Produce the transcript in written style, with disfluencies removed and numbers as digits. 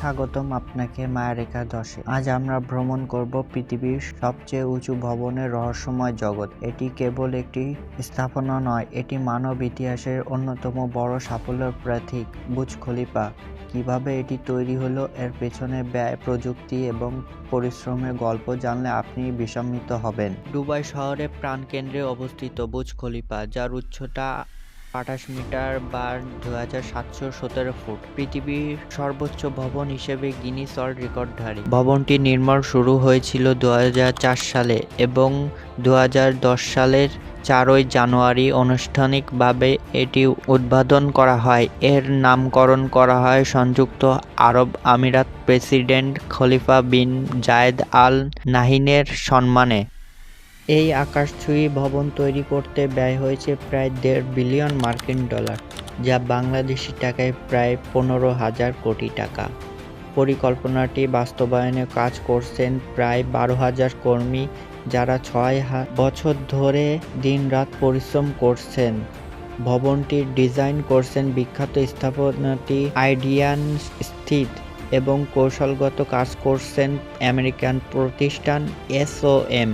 স্বাগতম আপনাকে মায়ারেখা 10-এ। আজ আমরা ভ্রমণ করব পৃথিবীর সবচেয়ে উঁচু ভবনের রহস্যময় জগৎ। এটি কেবল একটি স্থাপনা নয়, এটি মানব ইতিহাসের অন্যতম বড় সাফল্যের প্রতীক। বুর্জ খলিফা কিভাবে এটি তৈরি হলো, এর পেছনে ব্যয়, প্রযুক্তি এবং পরিশ্রমের গল্প জানলে আপনি বিস্মিত হবেন। দুবাই শহরের প্রাণকেন্দ্রে অবস্থিত বুর্জ খলিফা, যার উচ্চতা 28 মিটার বা 2717 ফুট, পৃথিবীর সর্বোচ্চ ভবন হিসেবে গিনেস ওয়ার্ল্ড রেকর্ডধারী। ভবনটি নির্মাণ শুরু হয়েছিল 2004 সালে এবং 2010 সালের 4 জানুয়ারি আনুষ্ঠানিকভাবে এটি উদ্বোধন করা হয়। এর নামকরণ করা হয় সংযুক্ত আরব আমিরাত প্রেসিডেন্ট খলিফা বিন জায়েদ আল নাহিয়ানের সম্মানে। এই আকাশছোঁয়ী ভবন তৈরি করতে ব্যয় হয়েছে প্রায় $1.5 বিলিয়ন, যা বাংলাদেশি টাকায় প্রায় 15,000 কোটি টাকা। পরিকল্পনাটি বাস্তবায়নে কাজ করছেন প্রায় 12,000 কর্মী, যারা 6 বছর ধরে দিনরাত পরিশ্রম করছেন। ভবনটির ডিজাইন করছেন বিখ্যাত স্থপতি আইডিয়ান স্থিত এবং কৌশলগত কাজ করছেন আমেরিকান প্রতিষ্ঠান SOM।